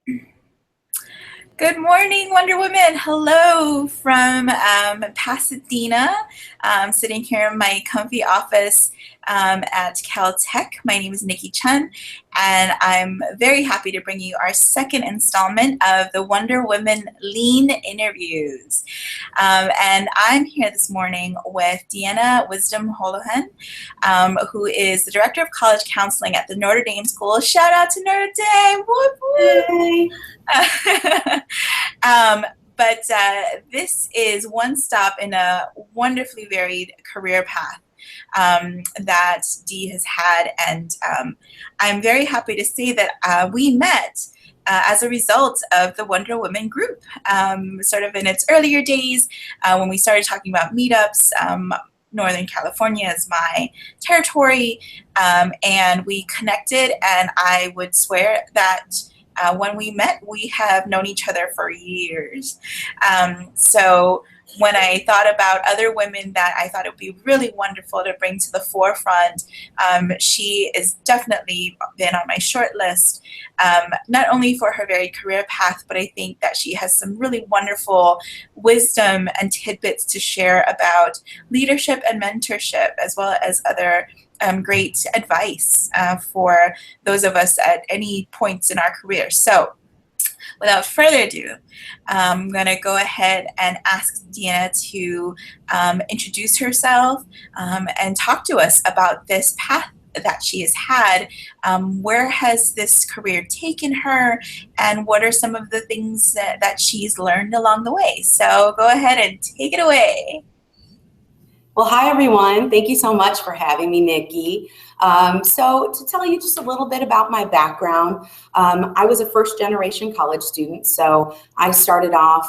Good morning, Wonder Woman. Hello from Pasadena. I'm sitting here in my comfy office at Caltech. My name is Nikki Chun, and I'm very happy to bring you our second installment of the Wonder Woman Lean interviews. And I'm here this morning with DeEnna Wisdom Holohan, who is the Director of College Counseling at the Notre Dame School. Shout out to Notre Dame! Whoop, whoop. But this is one stop in a wonderfully varied career path that Dee has had, and I'm very happy to say that we met as a result of the Wonder Woman group, sort of in its earlier days when we started talking about meetups. Northern California is my territory, and we connected, and I would swear that when we met, we have known each other for years. So when I thought about other women that I thought it would be really wonderful to bring to the forefront, she is definitely been on my short list, not only for her very career path, but I think that she has some really wonderful wisdom and tidbits to share about leadership and mentorship, as well as other great advice for those of us at any points in our career. So without further ado, I'm going to go ahead and ask DeEnna to introduce herself and talk to us about this path that she has had. Where has this career taken her, and what are some of the things that she's learned along the way? So go ahead and take it away. Well, hi, everyone. Thank you so much for having me, Nikki. So to tell you just a little bit about my background, I was a first-generation college student. So I started off,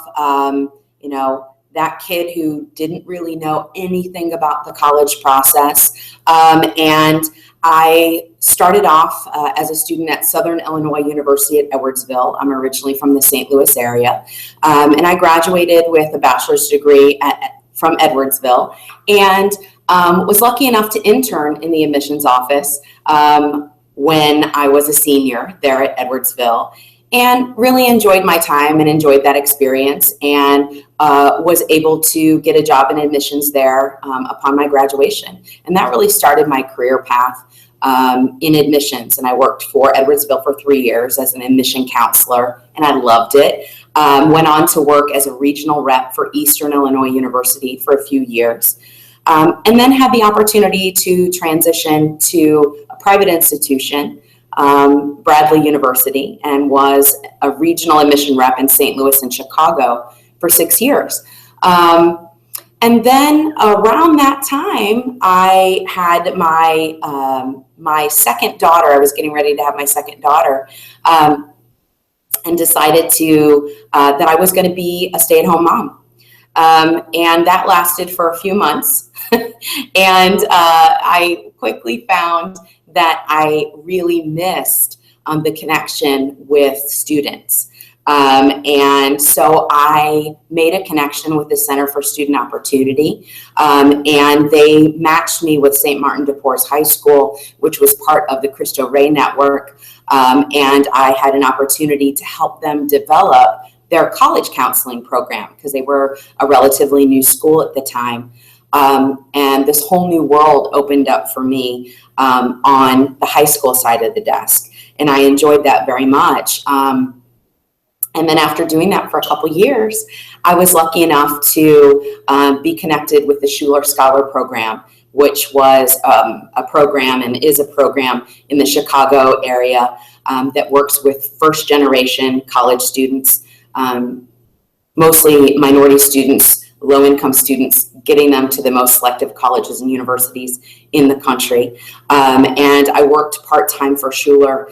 that kid who didn't really know anything about the college process. And I started off as a student at Southern Illinois University at Edwardsville. I'm originally from the St. Louis area. And I graduated with a bachelor's degree from Edwardsville, and was lucky enough to intern in the admissions office when I was a senior there at Edwardsville, and really enjoyed my time and enjoyed that experience, and was able to get a job in admissions there upon my graduation. And that really started my career path in admissions. And I worked for Edwardsville for 3 years as an admission counselor, and I loved it. Went on to work as a regional rep for Eastern Illinois University for a few years, and then had the opportunity to transition to a private institution, Bradley University, and was a regional admission rep in St. Louis and Chicago for 6 years. And then around that time, I had my second daughter. I was getting ready to have my second daughter, and decided that I was going to be a stay-at-home mom. And that lasted for a few months. And I quickly found that I really missed the connection with students. And so I made a connection with the Center for Student Opportunity, and they matched me with St. Martin de Porres High School, which was part of the Cristo Rey network. And I had an opportunity to help them develop their college counseling program because they were a relatively new school at the time. And this whole new world opened up for me on the high school side of the desk. And I enjoyed that very much. And then after doing that for a couple years, I was lucky enough to be connected with the Schuler Scholar Program, which was a program and is a program in the Chicago area that works with first-generation college students, mostly minority students, low-income students, getting them to the most selective colleges and universities in the country. And I worked part-time for Schuler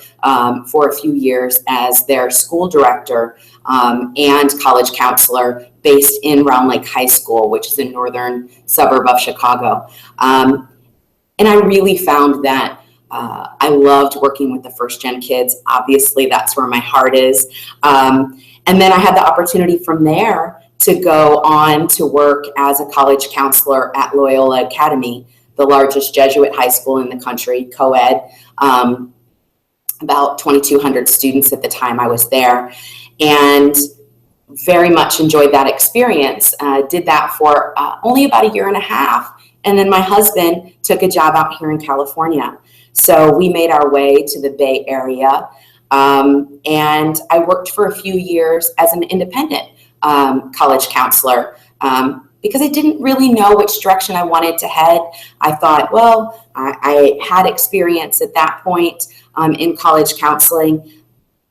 for a few years as their school director and college counselor based in Round Lake High School, which is a northern suburb of Chicago. And I really found that I loved working with the first-gen kids. Obviously, that's where my heart is. And then I had the opportunity from there to go on to work as a college counselor at Loyola Academy, the largest Jesuit high school in the country, co-ed, about 2,200 students at the time I was there, and very much enjoyed that experience. Did that for only about a year and a half, and then my husband took a job out here in California. So we made our way to the Bay Area, and I worked for a few years as an independent college counselor, because I didn't really know which direction I wanted to head. I thought, well, I had experience at that point in college counseling,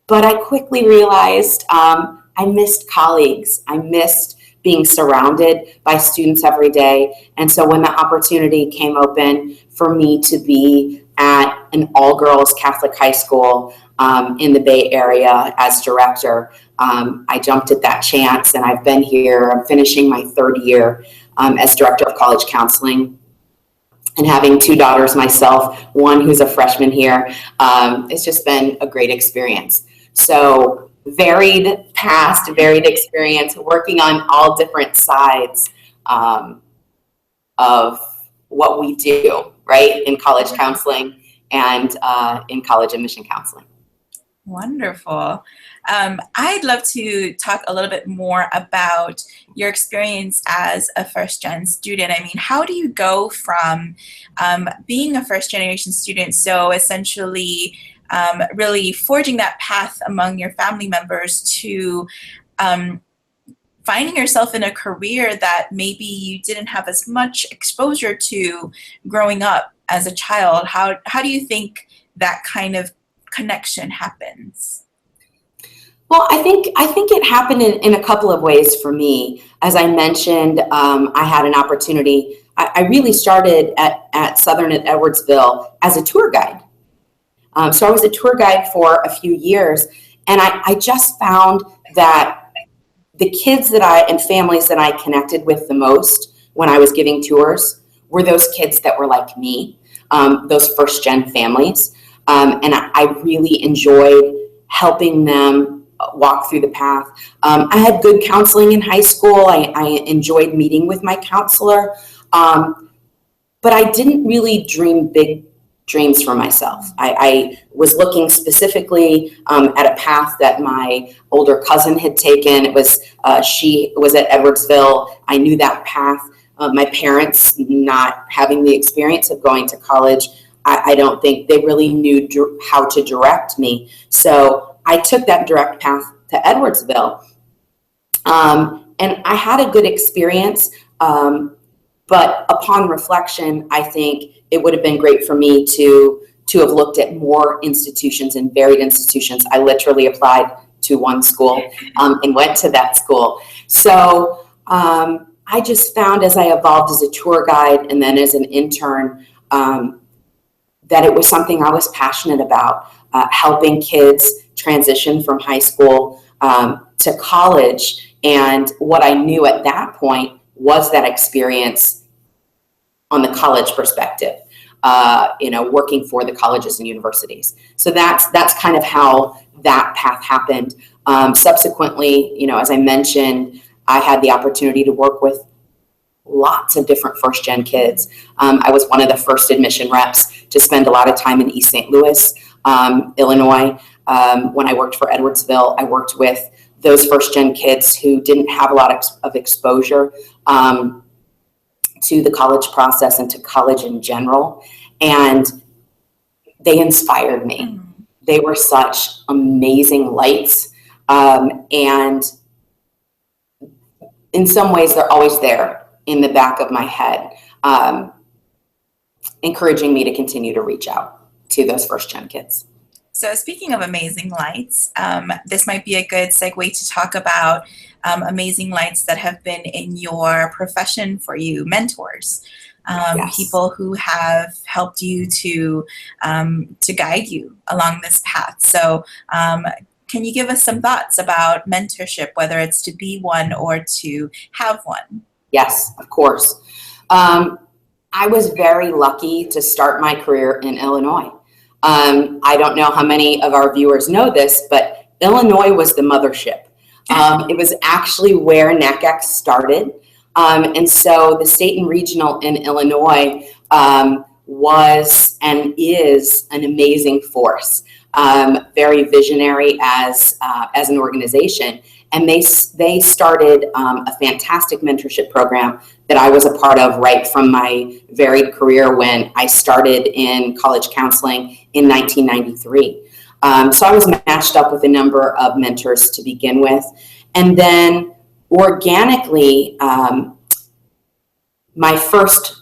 but I quickly realized I missed colleagues. I missed being surrounded by students every day. And so when the opportunity came open for me to be at an all-girls Catholic high school in the Bay Area as director, I jumped at that chance, and I've been here. I'm finishing my third year as director of college counseling, and having two daughters myself, one who's a freshman here. It's just been a great experience. So varied past, varied experience, working on all different sides of what we do, right, in college counseling and in college admission counseling. Wonderful. I'd love to talk a little bit more about your experience as a first-gen student. I mean, how do you go from being a first-generation student, so essentially really forging that path among your family members, to finding yourself in a career that maybe you didn't have as much exposure to growing up as a child? How do you think that kind of connection happens? Well, I think it happened in a couple of ways for me. As I mentioned, I had an opportunity. I really started at Southern at Edwardsville as a tour guide. So I was a tour guide for a few years, and I just found that the kids and families that I connected with the most when I was giving tours were those kids that were like me, those first-gen families. And I really enjoyed helping them walk through the path. I had good counseling in high school. I enjoyed meeting with my counselor, but I didn't really dream big dreams for myself. I was looking specifically at a path that my older cousin had taken. It was she was at Edwardsville. I knew that path. My parents, not having the experience of going to college, I don't think they really knew how to direct me. So I took that direct path to Edwardsville. And I had a good experience, but upon reflection, I think it would have been great for me to have looked at more institutions and varied institutions. I literally applied to one school and went to that school. So I just found, as I evolved as a tour guide and then as an intern, that it was something I was passionate about, helping kids transition from high school to college. And what I knew at that point was that experience on the college perspective, working for the colleges and universities. So that's kind of how that path happened. Subsequently, as I mentioned, I had the opportunity to work with lots of different first-gen kids. I was one of the first admission reps to spend a lot of time in East St. Louis, Illinois. When I worked for Edwardsville, I worked with those first-gen kids who didn't have a lot of exposure to the college process and to college in general. And they inspired me. They were such amazing lights. And in some ways, they're always there in the back of my head, encouraging me to continue to reach out to those first-gen kids. So speaking of amazing lights, this might be a good segue to talk about amazing lights that have been in your profession for you, mentors, Yes. people who have helped you to guide you along this path. So can you give us some thoughts about mentorship, whether it's to be one or to have one? Yes, of course. I was very lucky to start my career in Illinois. I don't know how many of our viewers know this, but Illinois was the mothership. It was actually where NACAC started. And so the state and regional in Illinois was and is an amazing force, very visionary as an organization. And they started a fantastic mentorship program that I was a part of right from my varied career when I started in college counseling in 1993. So I was matched up with a number of mentors to begin with. And then organically, my first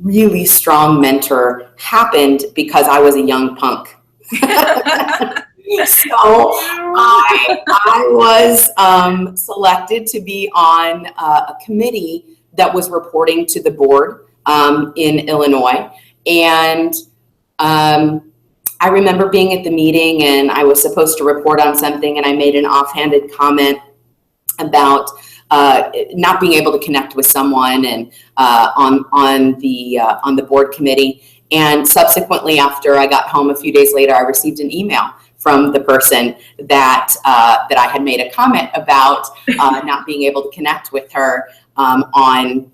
really strong mentor happened because I was a young punk. So I was selected to be on a committee that was reporting to the board in Illinois. And I remember being at the meeting and I was supposed to report on something, and I made an offhanded comment about not being able to connect with someone and on the board committee. And subsequently, after I got home a few days later, I received an email from the person that I had made a comment about not being able to connect with her on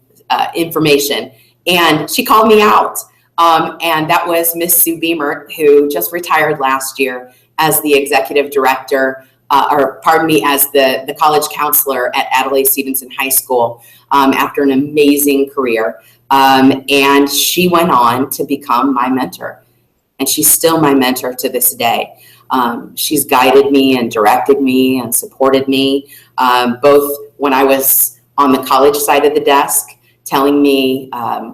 information. And she called me out. And that was Miss Sue Beamer, who just retired last year as the executive director, as the college counselor at Adelaide Stevenson High School after an amazing career. And she went on to become my mentor. And she's still my mentor to this day. She's guided me and directed me and supported me, both when I was on the college side of the desk, telling me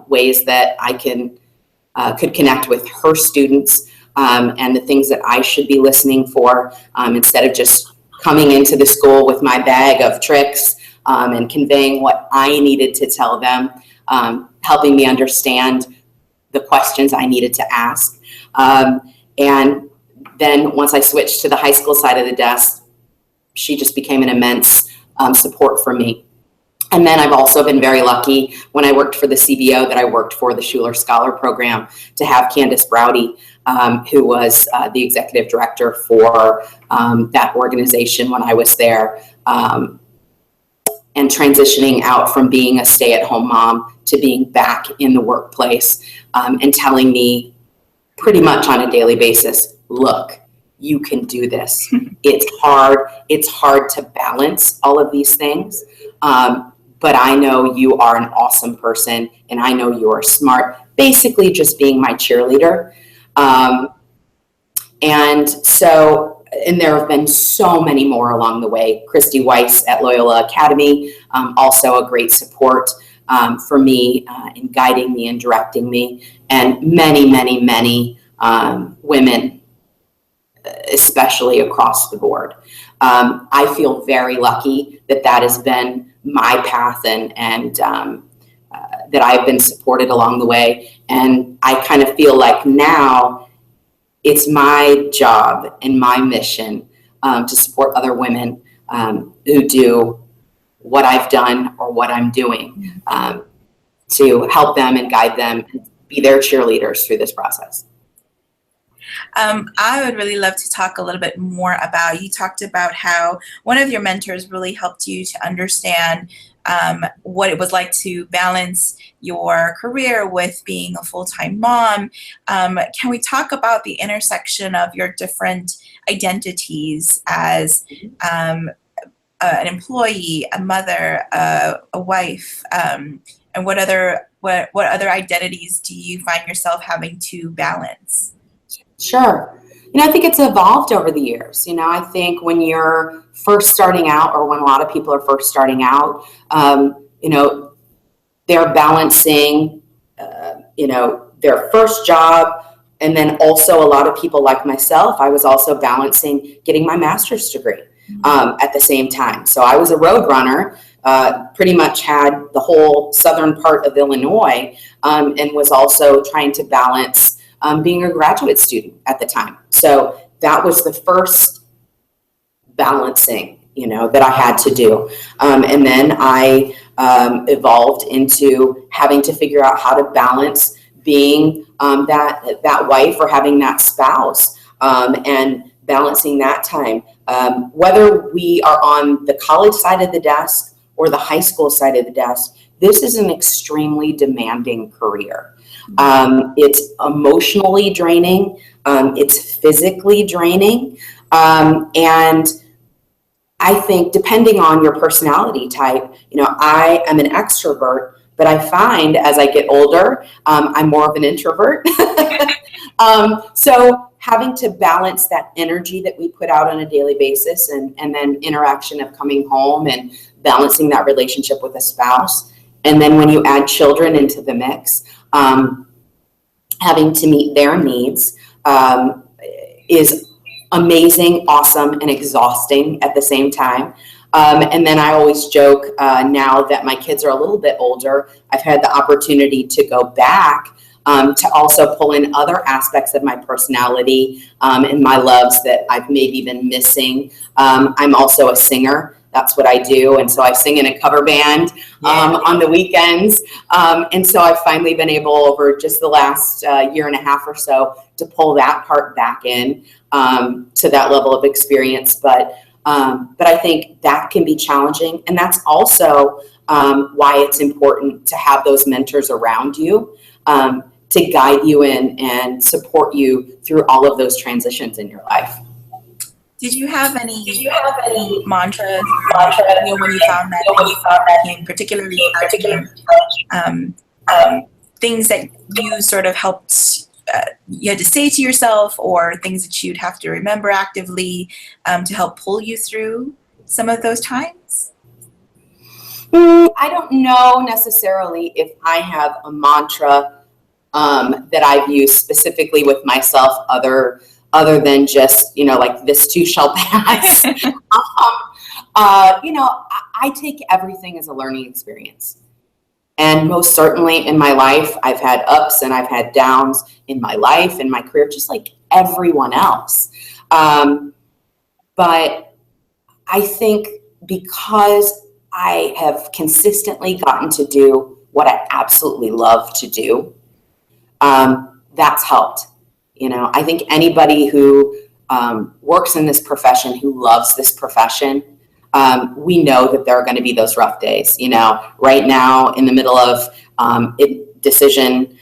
ways that I could connect with her students and the things that I should be listening for, instead of just coming into the school with my bag of tricks and conveying what I needed to tell them, helping me understand the questions I needed to ask. And then once I switched to the high school side of the desk, she just became an immense support for me. And then I've also been very lucky when I worked for the CBO that I worked for the Schuler Scholar Program to have Candace Browdy, who was the executive director for that organization when I was there, and transitioning out from being a stay-at-home mom to being back in the workplace, and telling me pretty much on a daily basis, look, you can do this. It's hard to balance all of these things. But I know you are an awesome person, and I know you are smart, basically just being my cheerleader. And there have been so many more along the way. Christy Weiss at Loyola Academy, also a great support for me in guiding me and directing me, and many, many, many women, especially across the board. I feel very lucky that has been my path and that I've been supported along the way. And I kind of feel like now it's my job and my mission to support other women who do what I've done or what I'm doing, to help them and guide them and be their cheerleaders through this process. I would really love to talk a little bit more about, you talked about how one of your mentors really helped you to understand what it was like to balance your career with being a full-time mom. Can we talk about the intersection of your different identities as an employee, a mother, a wife, and what other identities do you find yourself having to balance? Sure. I think it's evolved over the years. I think when you're first starting out, or when a lot of people are first starting out, they're balancing, their first job. And then also a lot of people like myself, I was also balancing getting my master's degree at the same time. So I was a road runner, pretty much had the whole southern part of Illinois, and was also trying to balance being a graduate student at the time. So that was the first balancing, that I had to do. And then I evolved into having to figure out how to balance being that wife or having that spouse, and balancing that time. Whether we are on the college side of the desk or the high school side of the desk, this is an extremely demanding career. It's emotionally draining. It's physically draining. And I think depending on your personality type, I am an extrovert, but I find as I get older, I'm more of an introvert. So having to balance that energy that we put out on a daily basis and then interaction of coming home and balancing that relationship with a spouse. And then when you add children into the mix, having to meet their needs is amazing, awesome, and exhausting at the same time. And then I always joke now that my kids are a little bit older, I've had the opportunity to go back to also pull in other aspects of my personality and my loves that I've maybe been missing. I'm also a singer. That's what I do. And so I sing in a cover band on the weekends. And so I've finally been able over just the last year and a half or so to pull that part back in to that level of experience. But I think that can be challenging. And that's also why it's important to have those mentors around you to guide you in and support you through all of those transitions in your life. Did you have any mantras when you found that became particularly things that you sort of helped you had to say to yourself, or things that you'd have to remember actively to help pull you through some of those times? I don't know necessarily if I have a mantra that I've used specifically with myself other than just, like this too shall pass. I take everything as a learning experience. And most certainly in my life, I've had ups and I've had downs in my life and my career, just like everyone else. But I think because I have consistently gotten to do what I absolutely love to do, that's helped. I think anybody who works in this profession, who loves this profession, we know that there are going to be those rough days. Right now in the middle of decision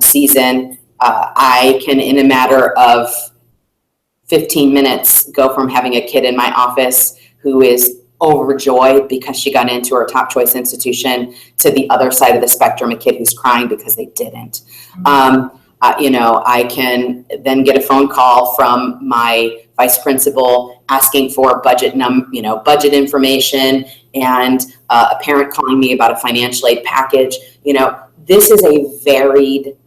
season, I can, in a matter of 15 minutes, go from having a kid in my office who is overjoyed because she got into her top choice institution to the other side of the spectrum, a kid who's crying because they didn't. I can then get a phone call from my vice principal asking for budget information, and a parent calling me about a financial aid package. This is a varied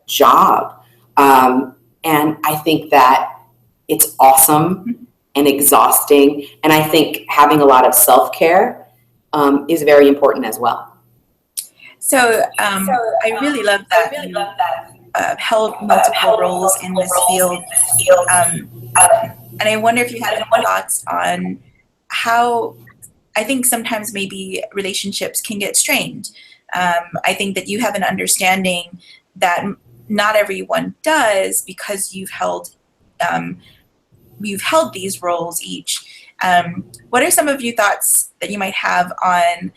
job. And I think that it's awesome and exhausting. And I think having a lot of self-care is very important as well. So I really love that. Held multiple roles in this field. And I wonder if you had any thoughts on how, I think sometimes maybe relationships can get strained. I think that you have an understanding that not everyone does, because you've held these roles each. What are some of your thoughts that you might have on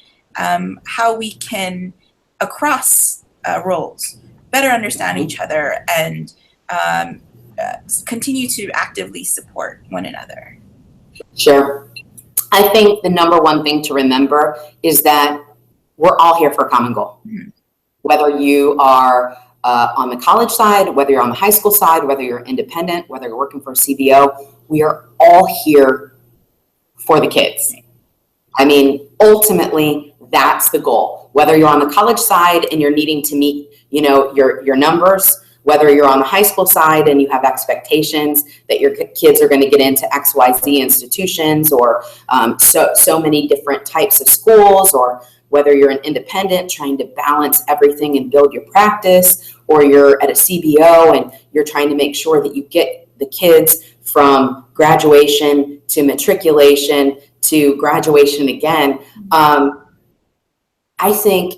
how we can, across roles, better understand each other and continue to actively support one another? Sure. I think the number one thing to remember is that we're all here for a common goal. Mm-hmm. Whether you are on the college side, whether you're on the high school side, whether you're independent, whether you're working for a CBO, we are all here for the kids. I mean, ultimately, that's the goal. Whether you're on the college side and you're needing to meet your numbers, whether you're on the high school side and you have expectations that your kids are going to get into XYZ institutions, or so many different types of schools, or whether you're an independent trying to balance everything and build your practice, or you're at a CBO and you're trying to make sure that you get the kids from graduation to matriculation to graduation again. I think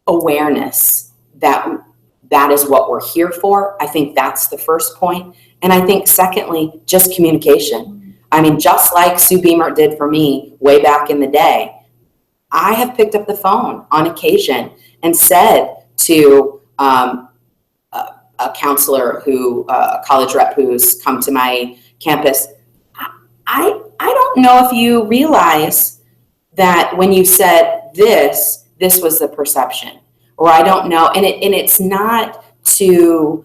awareness that is what we're here for. I think that's the first point. And I think secondly, just communication. I mean, just like Sue Beamer did for me way back in the day, I have picked up the phone on occasion and said to counselor a college rep who's come to my campus, I don't know if you realize that when you said this was the perception, or I don't know, and it's not to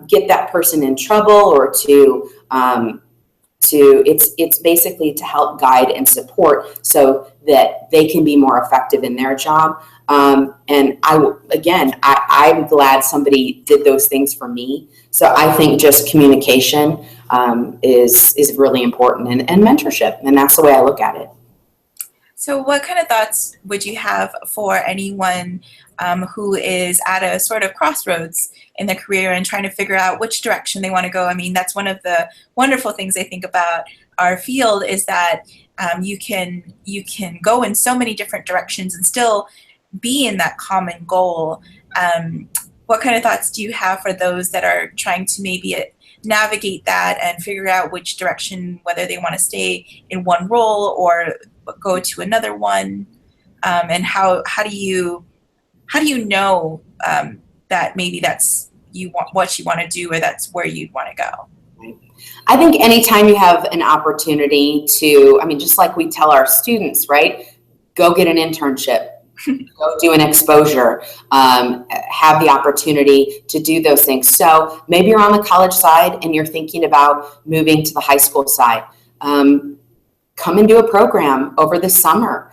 get that person in trouble or it's basically to help guide and support so that they can be more effective in their job. And I'm glad somebody did those things for me. So I think just communication is really important, and mentorship, and that's the way I look at it. So what kind of thoughts would you have for anyone who is at a sort of crossroads in their career and trying to figure out which direction they want to go? I mean, that's one of the wonderful things I think about our field is that you can go in so many different directions and still be in that common goal. What kind of thoughts do you have for those that are trying to maybe navigate that and figure out which direction, whether they want to stay in one role or go to another one, and how do you know that maybe that's what you want to do, or that's where you want to go? I think anytime you have an opportunity to, just like we tell our students, right? Go get an internship, go do an exposure, have the opportunity to do those things. So maybe you're on the college side and you're thinking about moving to the high school side. Come and do a program over the summer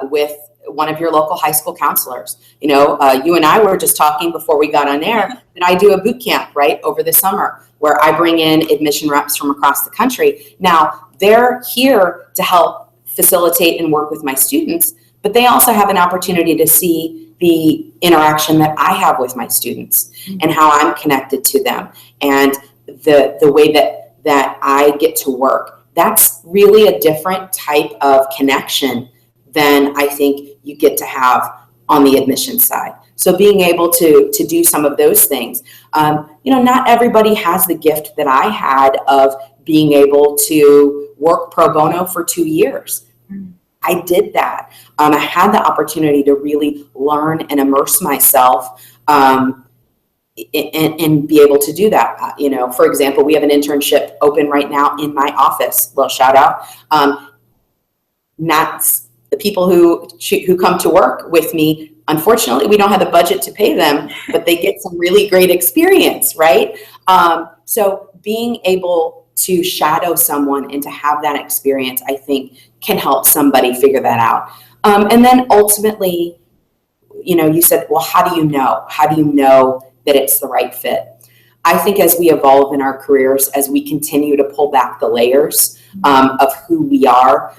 with one of your local high school counselors. You and I were just talking before we got on air that I do a boot camp right over the summer where I bring in admission reps from across the country. Now, they're here to help facilitate and work with my students, but they also have an opportunity to see the interaction that I have with my students and how I'm connected to them and the way that I get to work. That's really a different type of connection than I think you get to have on the admission side. So being able to do some of those things, not everybody has the gift that I had of being able to work pro bono for 2 years. I did that. I had the opportunity to really learn and immerse myself and be able to do that. For example, we have an internship open right now in my office. Little shout out. Not the people who come to work with me. Unfortunately, we don't have the budget to pay them, but they get some really great experience, right? So being able to shadow someone and to have that experience, I think, can help somebody figure that out. And then ultimately, you said, well, how do you know? How do you know that it's the right fit? I think as we evolve in our careers, as we continue to pull back the layers of who we are,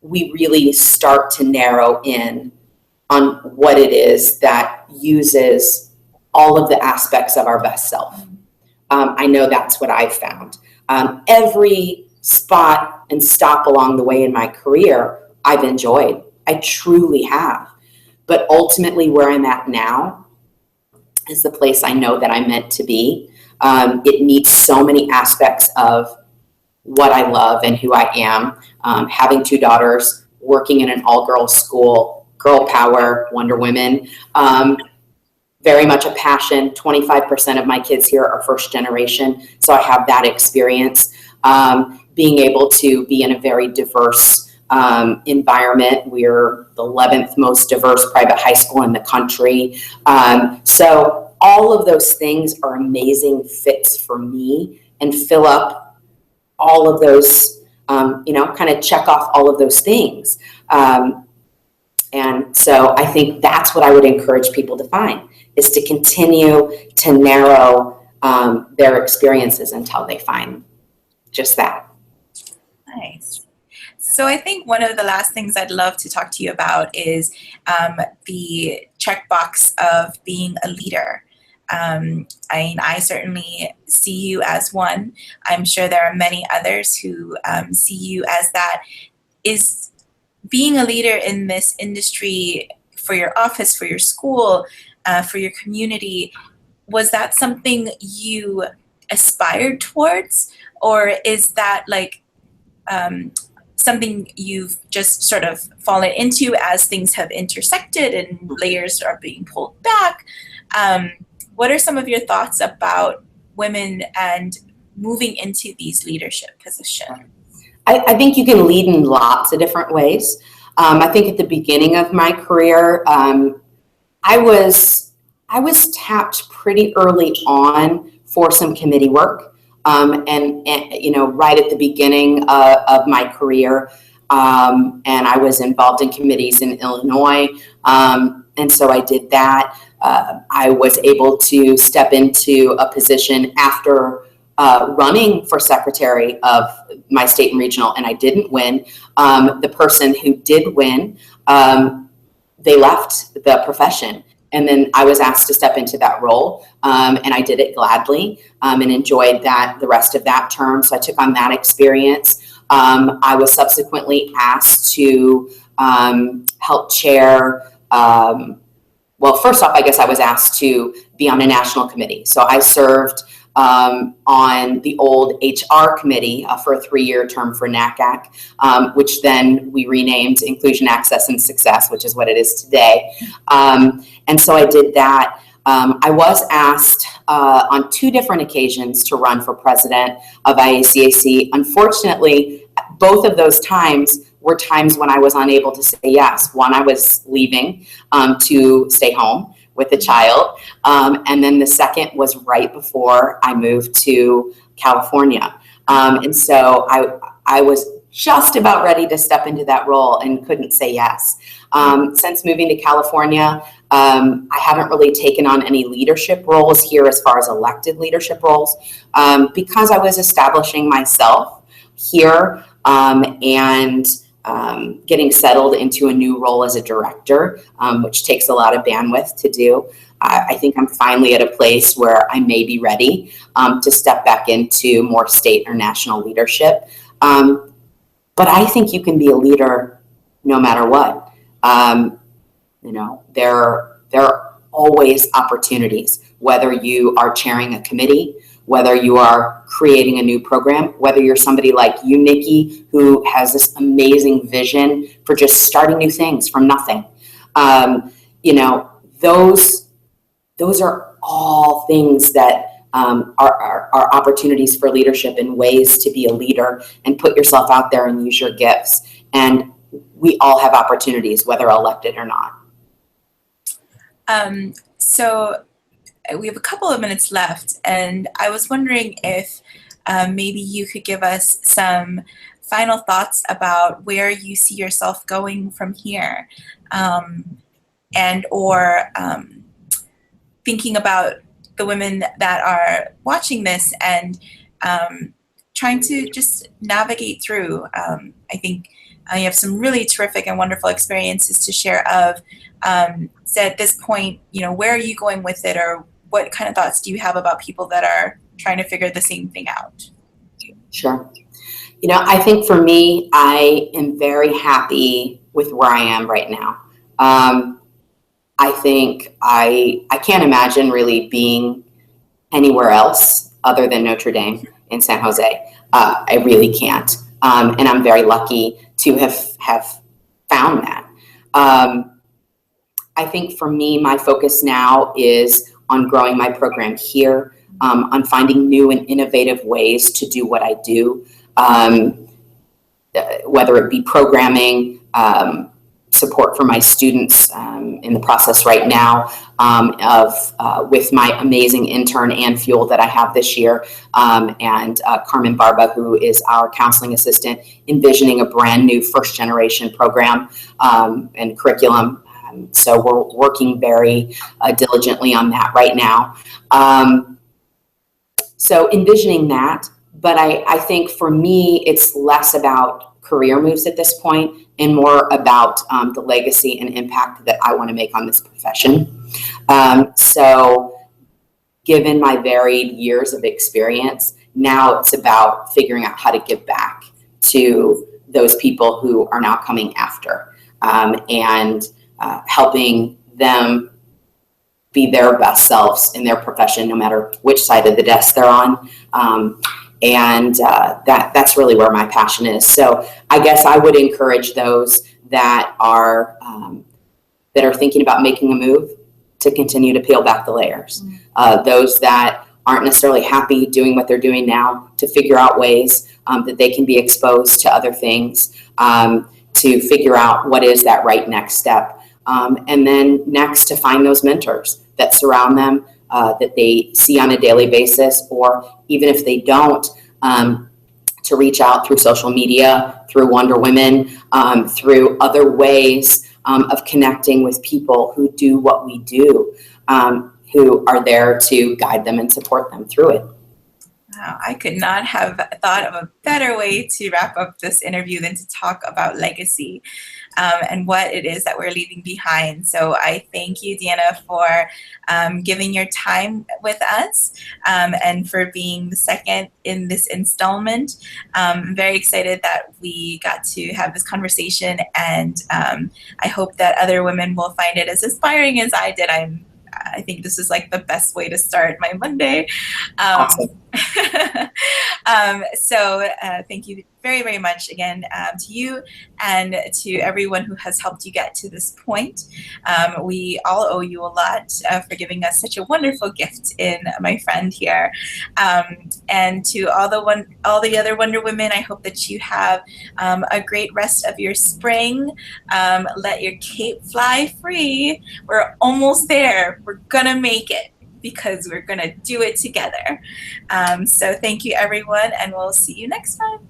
we really start to narrow in on what it is that uses all of the aspects of our best self. I know that's what I've found. Every spot and stop along the way in my career, I've enjoyed. I truly have. But ultimately where I'm at now is the place I know that I'm meant to be. It meets so many aspects of what I love and who I am. Having 2 daughters, working in an all-girls school, girl power, Wonder Women, very much a passion. 25% of my kids here are first generation, so I have that experience. Being able to be in a very diverse environment. We're the 11th most diverse private high school in the country. So all of those things are amazing fits for me and fill up all of those, kind of check off all of those things. And so I think that's what I would encourage people to find, is to continue to narrow their experiences until they find just that. Nice. So I think one of the last things I'd love to talk to you about is the checkbox of being a leader. I certainly see you as one. I'm sure there are many others who see you as that. Is being a leader in this industry, for your office, for your school, for your community, was that something you aspired towards, or is that like something you've just sort of fallen into as things have intersected and layers are being pulled back? what are some of your thoughts about women and moving into these leadership positions? I think you can lead in lots of different ways. I think at the beginning of my career, I was tapped pretty early on for some committee work, and right at the beginning of my career, and I was involved in committees in Illinois, and so I did that. I was able to step into a position after running for secretary of my state and regional, and I didn't win. The person who did win, they left the profession. And then I was asked to step into that role, and I did it gladly, and enjoyed that the rest of that term. So I took on that experience. I was subsequently asked to help chair. Well, first off, I guess I was asked to be on a national committee. So I served on the old HR committee for a 3-year term for NACAC, which then we renamed Inclusion, Access, and Success, which is what it is today. And so I did that. I was asked on 2 different occasions to run for president of IACAC. Unfortunately, both of those times were times when I was unable to say yes. One, I was leaving to stay home with a child. And then the second was right before I moved to California. And so I was just about ready to step into that role and couldn't say yes. Since moving to California, I haven't really taken on any leadership roles here as far as elected leadership roles, because I was establishing myself here and getting settled into a new role as a director, which takes a lot of bandwidth to do. I think I'm finally at a place where I may be ready to step back into more state or national leadership. But I think you can be a leader no matter what. There are always opportunities, whether you are chairing a committee, whether you are creating a new program, whether you're somebody like you, Nikki, who has this amazing vision for just starting new things from nothing. Those are all things that are opportunities for leadership and ways to be a leader and put yourself out there and use your gifts. And we all have opportunities, whether elected or not. So we have a couple of minutes left, and I was wondering if maybe you could give us some final thoughts about where you see yourself going from here, and or thinking about the women that are watching this and trying to just navigate through. I think you have some really terrific and wonderful experiences to share of, so at this point, where are you going with it, or what kind of thoughts do you have about people that are trying to figure the same thing out? Sure. I think for me, I am very happy with where I am right now. I think I can't imagine really being anywhere else other than Notre Dame in San Jose. I really can't. And I'm very lucky to have found that. I think for me, my focus now is on growing my program here, on finding new and innovative ways to do what I do, whether it be programming, support for my students in the process right now with my amazing intern and fuel that I have this year, and Carmen Barba, who is our counseling assistant, envisioning a brand new first generation program and curriculum. So we're working very diligently on that right now. So envisioning that, but I think for me, it's less about career moves at this point and more about the legacy and impact that I want to make on this profession. So given my varied years of experience, now it's about figuring out how to give back to those people who are now coming after, and helping them be their best selves in their profession, no matter which side of the desk they're on. And that's really where my passion is. So I guess I would encourage those that are thinking about making a move to continue to peel back the layers. Those that aren't necessarily happy doing what they're doing now, to figure out ways that they can be exposed to other things, to figure out what is that right next step. And then next, to find those mentors that surround them, that they see on a daily basis, or even if they don't, to reach out through social media, through Wonder Women, through other ways of connecting with people who do what we do, who are there to guide them and support them through it. Wow, I could not have thought of a better way to wrap up this interview than to talk about legacy and what it is that we're leaving behind. So I thank you, DeEnna, for giving your time with us and for being the second in this installment. I'm very excited that we got to have this conversation, and I hope that other women will find it as inspiring as I did. I think this is like the best way to start my Monday. Awesome. So thank you very, very much again to you and to everyone who has helped you get to this point. We all owe you a lot for giving us such a wonderful gift in my friend here. And to all the other Wonder Women, I hope that you have a great rest of your spring. Let your cape fly free. We're almost there. We're gonna make it, because we're going to do it together. So thank you, everyone, and we'll see you next time.